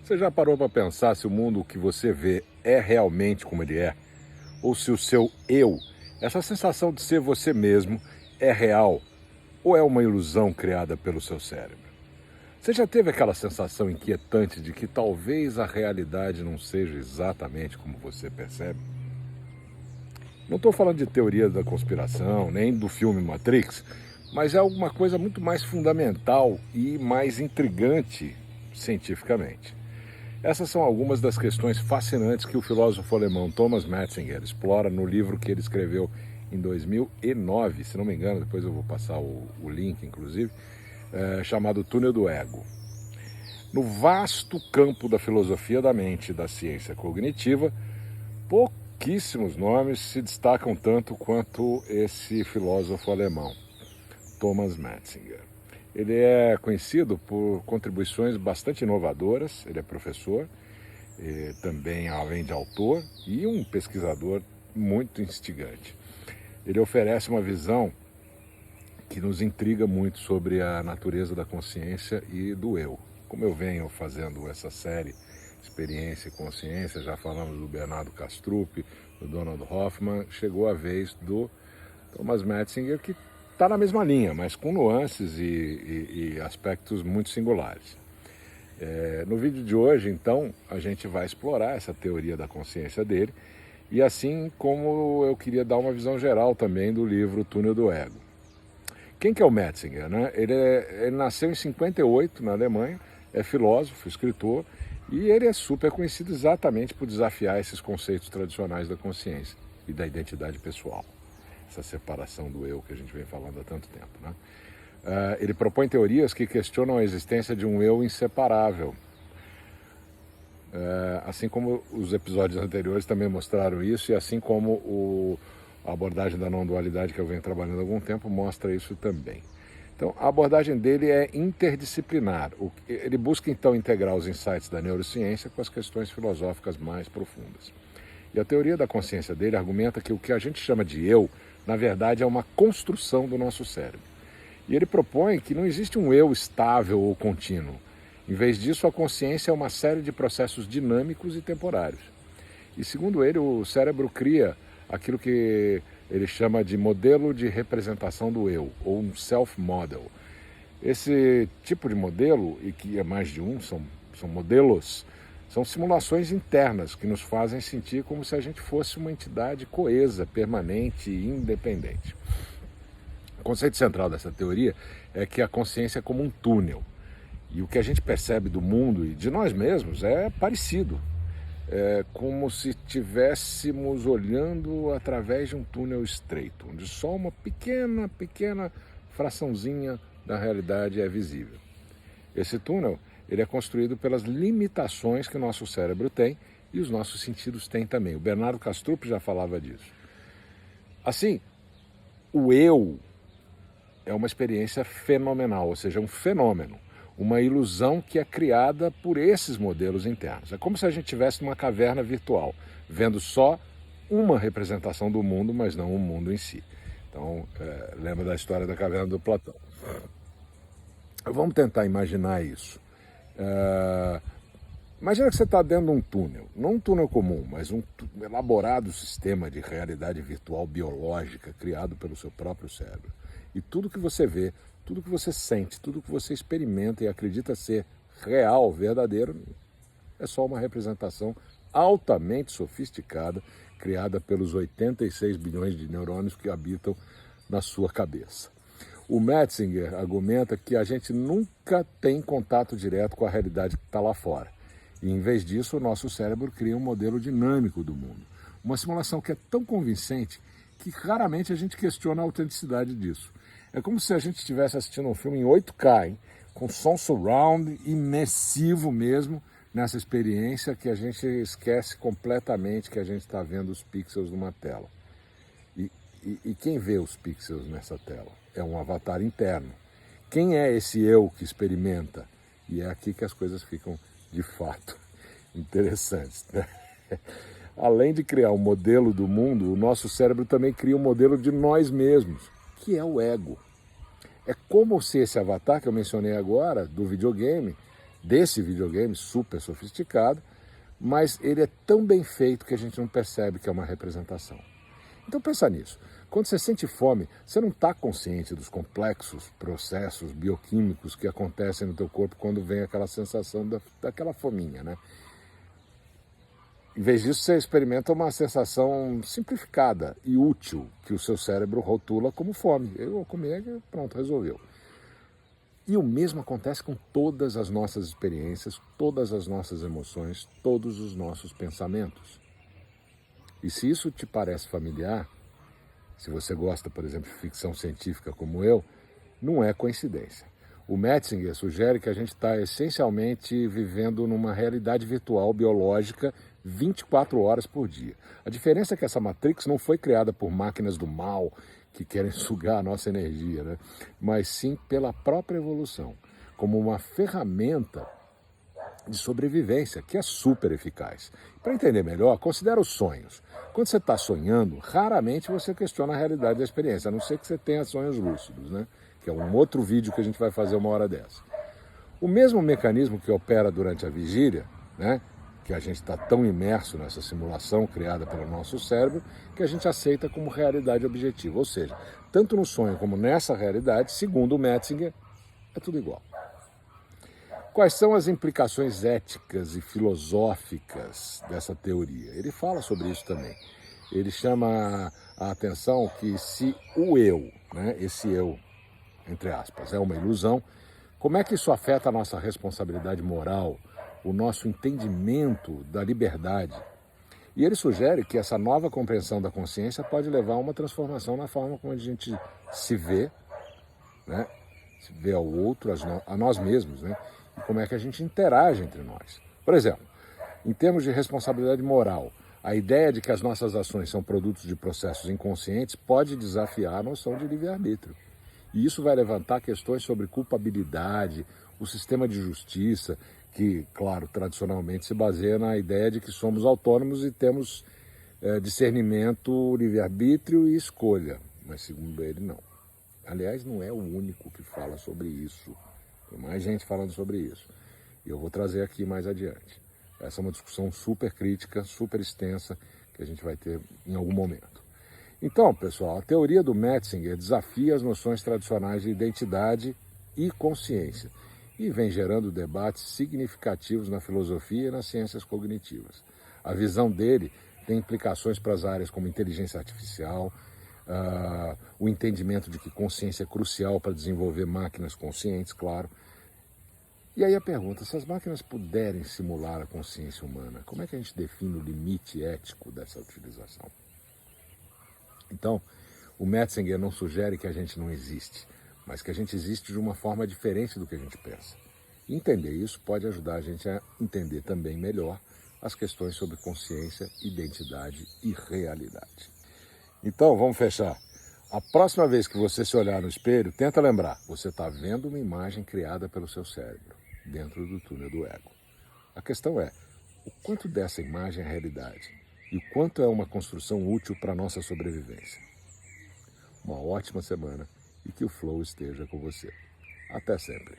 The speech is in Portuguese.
Você já parou para pensar se o mundo que você vê é realmente como ele é? Ou se o seu eu, essa sensação de ser você mesmo, é real ou é uma ilusão criada pelo seu cérebro? Você já teve aquela sensação inquietante de que talvez a realidade não seja exatamente como você percebe? Não estou falando de teoria da conspiração, nem do filme Matrix, mas é alguma coisa muito mais fundamental e mais intrigante cientificamente. Essas são algumas das questões fascinantes que o filósofo alemão Thomas Metzinger explora no livro que ele escreveu em 2009, se não me engano, depois eu vou passar o link, inclusive, chamado Túnel do Ego. No vasto campo da filosofia da mente e da ciência cognitiva, pouquíssimos nomes se destacam tanto quanto esse filósofo alemão, Thomas Metzinger. Ele é conhecido por contribuições bastante inovadoras, ele é professor, também além de autor, e um pesquisador muito instigante. Ele oferece uma visão que nos intriga muito sobre a natureza da consciência e do eu. Como eu venho fazendo essa série Experiência e Consciência, já falamos do Bernardo Kastrup, do Donald Hoffman, chegou a vez do Thomas Metzinger, que está na mesma linha, mas com nuances e aspectos muito singulares. No vídeo de hoje, então, a gente vai explorar essa teoria da consciência dele, e assim como eu queria dar uma visão geral também do livro Túnel do Ego. Quem que é o Metzinger, né? Ele nasceu em 58 na Alemanha, é filósofo, escritor, e ele é super conhecido exatamente por desafiar esses conceitos tradicionais da consciência e da identidade pessoal. Essa separação do eu que a gente vem falando há tanto tempo, né? Ele propõe teorias que questionam a existência de um eu inseparável. Assim como os episódios anteriores também mostraram isso, e assim como a abordagem da não-dualidade que eu venho trabalhando há algum tempo mostra isso também. Então, a abordagem dele é interdisciplinar. Ele busca, então, integrar os insights da neurociência com as questões filosóficas mais profundas. E a teoria da consciência dele argumenta que o que a gente chama de eu, na verdade, é uma construção do nosso cérebro. E ele propõe que não existe um eu estável ou contínuo. Em vez disso, a consciência é uma série de processos dinâmicos e temporários. E, segundo ele, o cérebro cria aquilo que ele chama de modelo de representação do eu, ou um self-model. Esse tipo de modelo, e que é mais de um, são modelos, são simulações internas que nos fazem sentir como se a gente fosse uma entidade coesa, permanente e independente. O conceito central dessa teoria é que a consciência é como um túnel. E o que a gente percebe do mundo e de nós mesmos é parecido. É como se estivéssemos olhando através de um túnel estreito, onde só uma pequena fraçãozinha da realidade é visível. Esse túnel ele é construído pelas limitações que o nosso cérebro tem e os nossos sentidos têm também. O Bernardo Kastrup já falava disso. Assim, o eu é uma experiência fenomenal, ou seja, um fenômeno. Uma ilusão que é criada por esses modelos internos. É como se a gente estivesse numa caverna virtual, vendo só uma representação do mundo, mas não o mundo em si. Então, lembra da história da caverna do Platão. Vamos tentar imaginar isso. Imagina que você está dentro de um túnel, não um túnel comum, mas um elaborado sistema de realidade virtual biológica criado pelo seu próprio cérebro. E tudo que você vê, tudo que você sente, tudo que você experimenta e acredita ser real, verdadeiro, é só uma representação altamente sofisticada, criada pelos 86 bilhões de neurônios que habitam na sua cabeça. O Metzinger argumenta que a gente nunca tem contato direto com a realidade que está lá fora. E, em vez disso, o nosso cérebro cria um modelo dinâmico do mundo. Uma simulação que é tão convincente que raramente a gente questiona a autenticidade disso. É como se a gente estivesse assistindo um filme em 8K, hein? Com som surround, imersivo mesmo, nessa experiência que a gente esquece completamente que a gente está vendo os pixels numa tela. E quem vê os pixels nessa tela? É um avatar interno. Quem é esse eu que experimenta? E é aqui que as coisas ficam, de fato, interessantes, né? Além de criar um modelo do mundo, o nosso cérebro também cria um modelo de nós mesmos, que é o ego. É como se esse avatar que eu mencionei agora, do videogame, desse videogame super sofisticado, mas ele é tão bem feito que a gente não percebe que é uma representação. Então pensa nisso. Quando você sente fome, você não está consciente dos complexos processos bioquímicos que acontecem no teu corpo quando vem aquela sensação daquela fominha, né? Em vez disso, você experimenta uma sensação simplificada e útil que o seu cérebro rotula como fome. Eu vou comer, pronto, resolveu. E o mesmo acontece com todas as nossas experiências, todas as nossas emoções, todos os nossos pensamentos. E se isso te parece familiar, se você gosta, por exemplo, de ficção científica como eu, não é coincidência. O Metzinger sugere que a gente está essencialmente vivendo numa realidade virtual biológica 24 horas por dia. A diferença é que essa Matrix não foi criada por máquinas do mal que querem sugar a nossa energia, né? Mas sim pela própria evolução, como uma ferramenta de sobrevivência, que é super eficaz. Para entender melhor, considera os sonhos. Quando você está sonhando, raramente você questiona a realidade da experiência, a não ser que você tenha sonhos lúcidos, né? Que é um outro vídeo que a gente vai fazer uma hora dessa. O mesmo mecanismo que opera durante a vigília, né? Que a gente está tão imerso nessa simulação criada pelo nosso cérebro, que a gente aceita como realidade objetiva. Ou seja, tanto no sonho como nessa realidade, segundo o Metzinger, é tudo igual. Quais são as implicações éticas e filosóficas dessa teoria? Ele fala sobre isso também. Ele chama a atenção que se o eu, né, esse eu, entre aspas, é uma ilusão, como é que isso afeta a nossa responsabilidade moral, o nosso entendimento da liberdade? E ele sugere que essa nova compreensão da consciência pode levar a uma transformação na forma como a gente se vê, né, se vê ao outro, a nós mesmos, né? E como é que a gente interage entre nós. Por exemplo, em termos de responsabilidade moral, a ideia de que as nossas ações são produtos de processos inconscientes pode desafiar a noção de livre-arbítrio. E isso vai levantar questões sobre culpabilidade, o sistema de justiça, que, claro, tradicionalmente se baseia na ideia de que somos autônomos e temos discernimento, livre-arbítrio e escolha. Mas, segundo ele, não. Aliás, não é o único que fala sobre isso. Tem mais gente falando sobre isso. E eu vou trazer aqui mais adiante. Essa é uma discussão super crítica, super extensa, que a gente vai ter em algum momento. Então, pessoal, a teoria do Metzinger desafia as noções tradicionais de identidade e consciência e vem gerando debates significativos na filosofia e nas ciências cognitivas. A visão dele tem implicações para as áreas como inteligência artificial, o entendimento de que consciência é crucial para desenvolver máquinas conscientes, claro. E aí a pergunta, se as máquinas puderem simular a consciência humana, como é que a gente define o limite ético dessa utilização? Então, o Metzinger não sugere que a gente não existe, mas que a gente existe de uma forma diferente do que a gente pensa. Entender isso pode ajudar a gente a entender também melhor as questões sobre consciência, identidade e realidade. Então, vamos fechar. A próxima vez que você se olhar no espelho, tenta lembrar, você está vendo uma imagem criada pelo seu cérebro, dentro do túnel do ego. A questão é, o quanto dessa imagem é realidade e o quanto é uma construção útil para a nossa sobrevivência. Uma ótima semana e que o Flow esteja com você. Até sempre.